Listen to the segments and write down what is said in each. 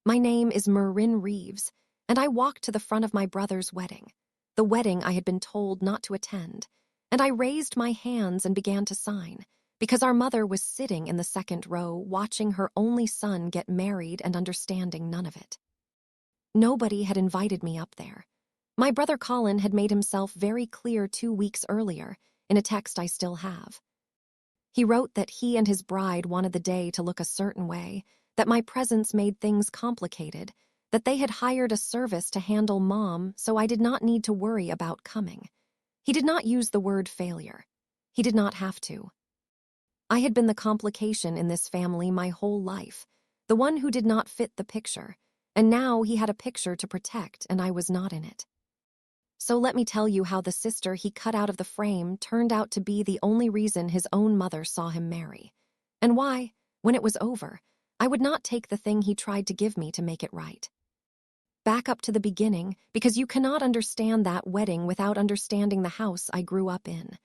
My name is Marin Reeves, and I walked to the front of my brother's wedding, the wedding I had been told not to attend, and I raised my hands and began to sign, because our mother was sitting in the second row watching her only son get married and understanding none of it. Nobody had invited me up there. My brother Colin had made himself very clear 2 weeks earlier, in a text I still have. He wrote that he and his bride wanted the day to look a certain way, that my presence made things complicated, that they had hired a service to handle Mom so I did not need to worry about coming. He did not use the word failure. He did not have to. I had been the complication in this family my whole life, the one who did not fit the picture, and now he had a picture to protect and I was not in it. So let me tell you how the sister he cut out of the frame turned out to be the only reason his own mother saw him marry, and why, when it was over, I would not take the thing he tried to give me to make it right. Back up to the beginning, because you cannot understand that wedding without understanding the house I grew up in.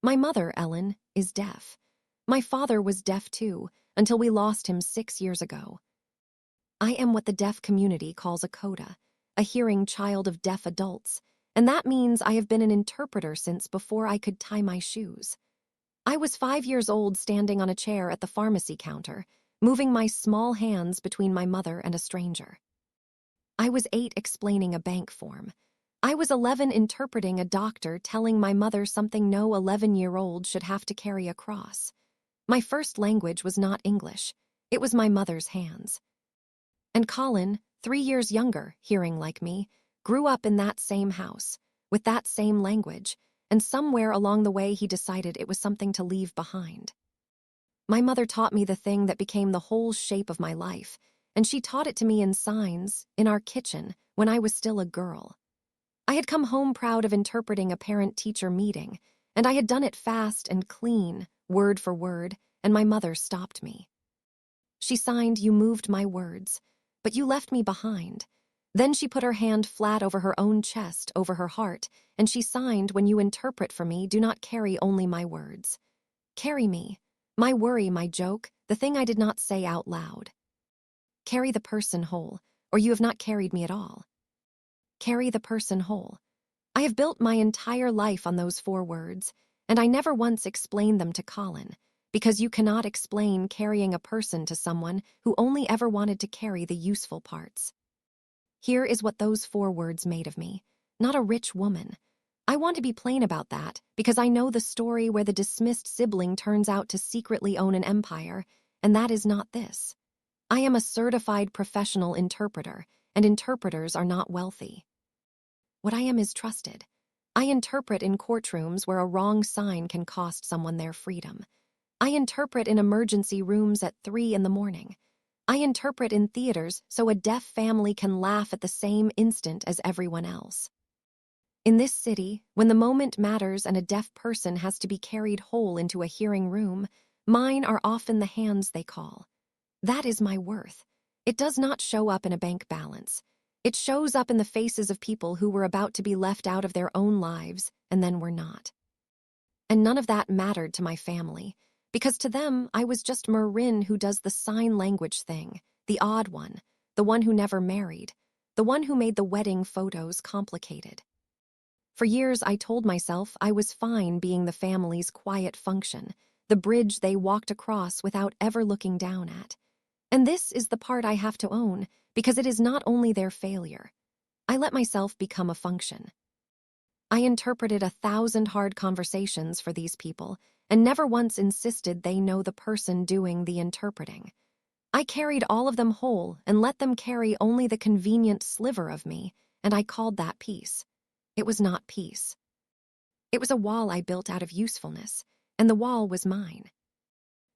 My mother, Ellen, is deaf. My father was deaf too, until we lost him 6 years ago. I am what the deaf community calls a coda, a hearing child of deaf adults, and that means I have been an interpreter since before I could tie my shoes. I was 5 years old standing on a chair at the pharmacy counter, moving my small hands between my mother and a stranger. I was 8 explaining a bank form. I was 11 interpreting a doctor telling my mother something no 11-year-old should have to carry across. My first language was not English. It was my mother's hands. And Colin, 3 years younger, hearing like me, grew up in that same house, with that same language, and somewhere along the way he decided it was something to leave behind. My mother taught me the thing that became the whole shape of my life, and she taught it to me in signs, in our kitchen, when I was still a girl. I had come home proud of interpreting a parent-teacher meeting, and I had done it fast and clean, word for word, and my mother stopped me. She signed, "You moved my words, but you left me behind." Then she put her hand flat over her own chest, over her heart, and she signed, "When you interpret for me, do not carry only my words. Carry me, my worry, my joke, the thing I did not say out loud. Carry the person whole, or you have not carried me at all. Carry the person whole." I have built my entire life on those 4 words, and I never once explained them to Colin, because you cannot explain carrying a person to someone who only ever wanted to carry the useful parts. Here is what those 4 words made of me: not a rich woman. I want to be plain about that, because I know the story where the dismissed sibling turns out to secretly own an empire, and that is not this. I am a certified professional interpreter, and interpreters are not wealthy. What I am is trusted. I interpret in courtrooms where a wrong sign can cost someone their freedom. I interpret in emergency rooms at 3 in the morning. I interpret in theaters so a deaf family can laugh at the same instant as everyone else. In this city, when the moment matters and a deaf person has to be carried whole into a hearing room, mine are often the hands they call. That is my worth. It does not show up in a bank balance. It shows up in the faces of people who were about to be left out of their own lives and then were not. And none of that mattered to my family, because to them I was just Marin who does the sign language thing, the odd one, the one who never married, the one who made the wedding photos complicated. For years I told myself I was fine being the family's quiet function, the bridge they walked across without ever looking down at. And this is the part I have to own, because it is not only their failure. I let myself become a function. I interpreted 1,000 hard conversations for these people, and never once insisted they know the person doing the interpreting. I carried all of them whole and let them carry only the convenient sliver of me, and I called that peace. It was not peace. It was a wall I built out of usefulness, and the wall was mine.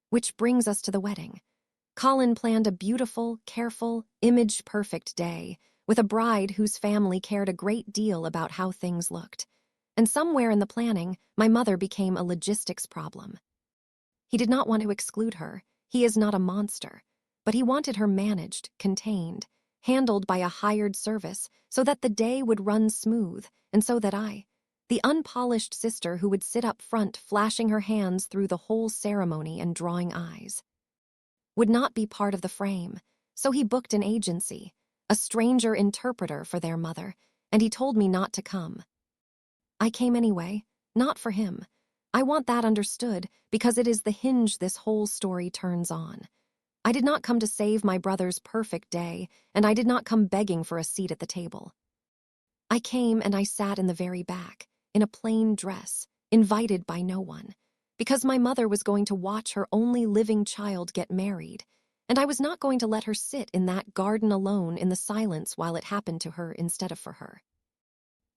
Which brings us to the wedding. Colin planned a beautiful, careful, image-perfect day, with a bride whose family cared a great deal about how things looked. And somewhere in the planning, my mother became a logistics problem. He did not want to exclude her. He is not a monster. But he wanted her managed, contained, handled by a hired service so that the day would run smooth, and so that I, the unpolished sister who would sit up front flashing her hands through the whole ceremony and drawing eyes, would not be part of the frame, So he booked an agency, a stranger interpreter for their mother, and he told me not to come. I came anyway, not for him. I want that understood because it is the hinge this whole story turns on. I did not come to save my brother's perfect day, and I did not come begging for a seat at the table. I came and I sat in the very back, in a plain dress, invited by no one, because my mother was going to watch her only living child get married, and I was not going to let her sit in that garden alone in the silence while it happened to her instead of for her.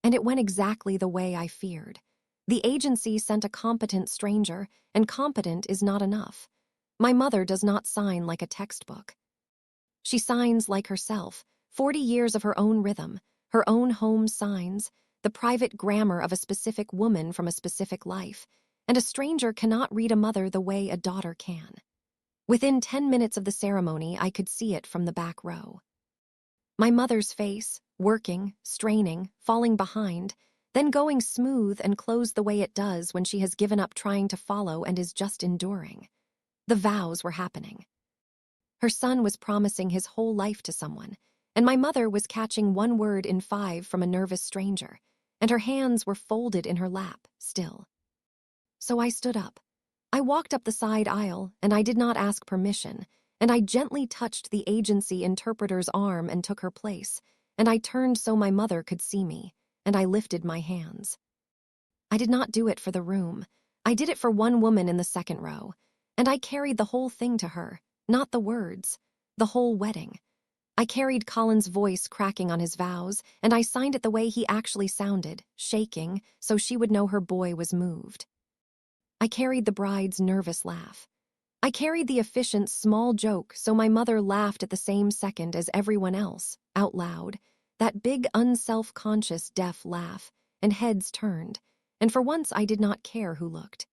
And it went exactly the way I feared. The agency sent a competent stranger, and competent is not enough. My mother does not sign like a textbook. She signs like herself, 40 years of her own rhythm, her own home signs, the private grammar of a specific woman from a specific life, and a stranger cannot read a mother the way a daughter can. Within 10 minutes of the ceremony, I could see it from the back row. My mother's face, working, straining, falling behind, then going smooth and closed the way it does when she has given up trying to follow and is just enduring. The vows were happening. Her son was promising his whole life to someone, and my mother was catching one word in 5 from a nervous stranger, and her hands were folded in her lap, still. So I stood up. I walked up the side aisle, and I did not ask permission, and I gently touched the agency interpreter's arm and took her place, and I turned so my mother could see me, and I lifted my hands. I did not do it for the room. I did it for one woman in the second row, and I carried the whole thing to her, not the words, the whole wedding. I carried Colin's voice cracking on his vows, and I signed it the way he actually sounded, shaking, so she would know her boy was moved. I carried the bride's nervous laugh. I carried the efficient small joke so my mother laughed at the same second as everyone else, out loud, that big unself-conscious deaf laugh, and heads turned, and for once I did not care who looked.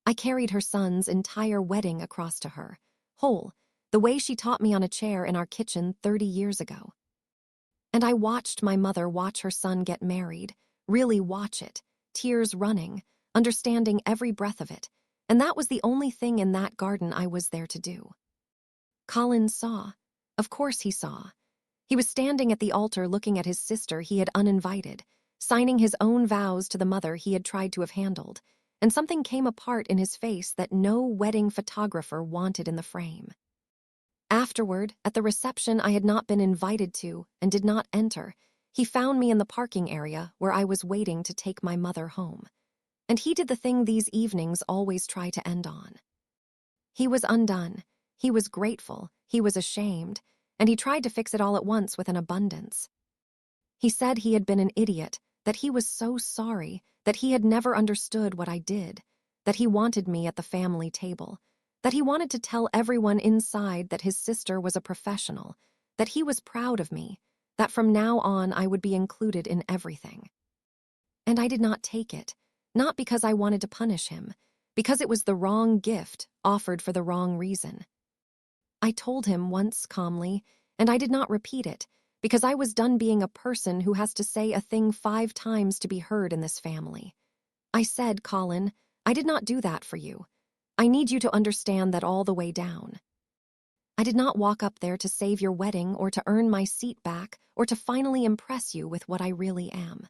I carried her son's entire wedding across to her, whole, the way she taught me on a chair in our kitchen 30 years ago. And I watched my mother watch her son get married, really watch it, tears running, understanding every breath of it, and that was the only thing in that garden I was there to do. Colin saw. Of course he saw. He was standing at the altar looking at his sister he had uninvited, signing his own vows to the mother he had tried to have handled, and something came apart in his face that no wedding photographer wanted in the frame. Afterward, at the reception I had not been invited to and did not enter, he found me in the parking area where I was waiting to take my mother home. And he did the thing these evenings always try to end on. He was undone, he was grateful, he was ashamed, and he tried to fix it all at once with an abundance. He said he had been an idiot, that he was so sorry, that he had never understood what I did, that he wanted me at the family table, that he wanted to tell everyone inside that his sister was a professional, that he was proud of me, that from now on I would be included in everything. And I did not take it, not because I wanted to punish him, because it was the wrong gift offered for the wrong reason. I told him once calmly, and I did not repeat it, because I was done being a person who has to say a thing 5 times to be heard in this family. I said, Colin, I did not do that for you. I need you to understand that all the way down. I did not walk up there to save your wedding or to earn my seat back or to finally impress you with what I really am.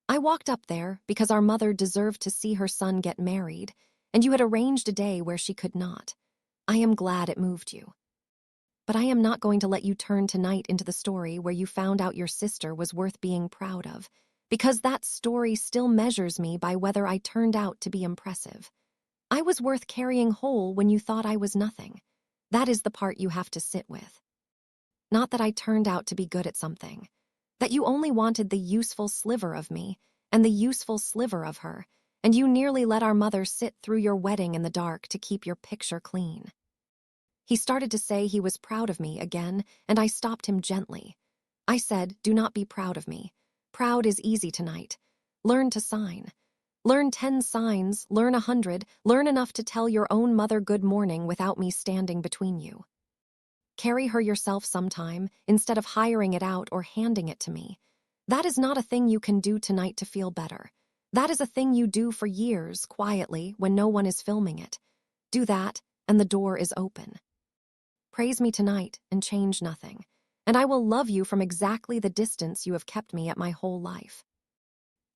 I walked up there because our mother deserved to see her son get married, and you had arranged a day where she could not. I am glad it moved you. But I am not going to let you turn tonight into the story where you found out your sister was worth being proud of, because that story still measures me by whether I turned out to be impressive. I was worth carrying whole when you thought I was nothing. That is the part you have to sit with. Not that I turned out to be good at something. That you only wanted the useful sliver of me and the useful sliver of her, and you nearly let our mother sit through your wedding in the dark to keep your picture clean. He started to say he was proud of me again, and I stopped him gently. I said, do not be proud of me. Proud is easy tonight. Learn to sign. Learn 10 signs, learn 100, learn enough to tell your own mother good morning without me standing between you. Carry her yourself sometime, instead of hiring it out or handing it to me. That is not a thing you can do tonight to feel better. That is a thing you do for years, quietly, when no one is filming it. Do that, and the door is open. Praise me tonight and change nothing, and I will love you from exactly the distance you have kept me at my whole life.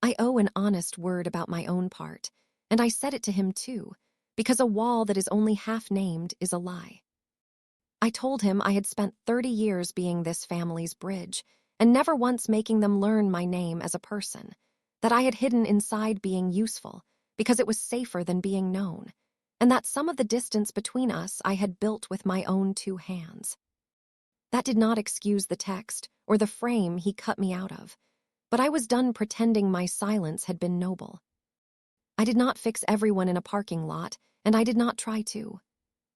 I owe an honest word about my own part, and I said it to him too, because a wall that is only half named is a lie. I told him I had spent 30 years being this family's bridge, and never once making them learn my name as a person, that I had hidden inside being useful, because it was safer than being known, and that some of the distance between us I had built with my own 2 hands. That did not excuse the text or the frame he cut me out of, but I was done pretending my silence had been noble. I did not fix everyone in a parking lot, and I did not try to.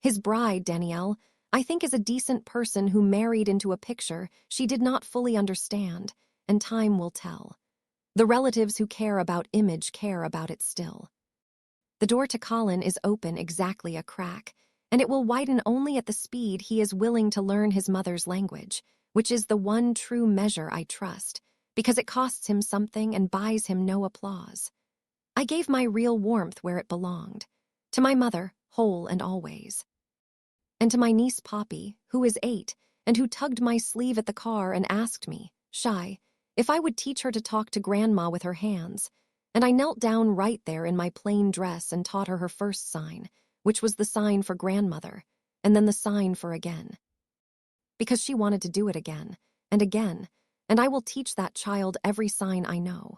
His bride, Danielle, I think is a decent person who married into a picture she did not fully understand, and time will tell. The relatives who care about image care about it still. The door to Colin is open exactly a crack, and it will widen only at the speed he is willing to learn his mother's language, which is the one true measure I trust, because it costs him something and buys him no applause. I gave my real warmth where it belonged, to my mother, whole and always. And to my niece Poppy, who is 8, and who tugged my sleeve at the car and asked me, shy, if I would teach her to talk to Grandma with her hands, and I knelt down right there in my plain dress and taught her her first sign, which was the sign for grandmother, and then the sign for again. Because she wanted to do it again, and I will teach that child every sign I know.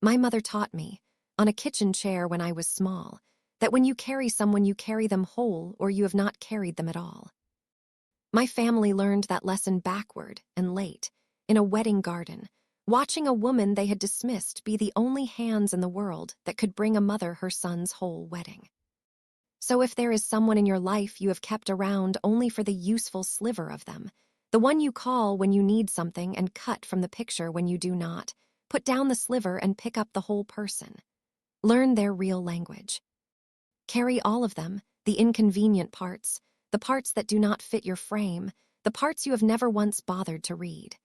My mother taught me, on a kitchen chair when I was small, that when you carry someone you carry them whole or you have not carried them at all. My family learned that lesson backward and late, in a wedding garden, watching a woman they had dismissed be the only hands in the world that could bring a mother her son's whole wedding. So if there is someone in your life you have kept around only for the useful sliver of them, the one you call when you need something and cut from the picture when you do not, put down the sliver and pick up the whole person. Learn their real language. Carry all of them, the inconvenient parts, the parts that do not fit your frame, the parts you have never once bothered to read.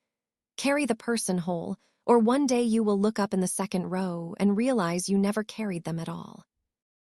Carry the person whole, or one day you will look up in the second row and realize you never carried them at all.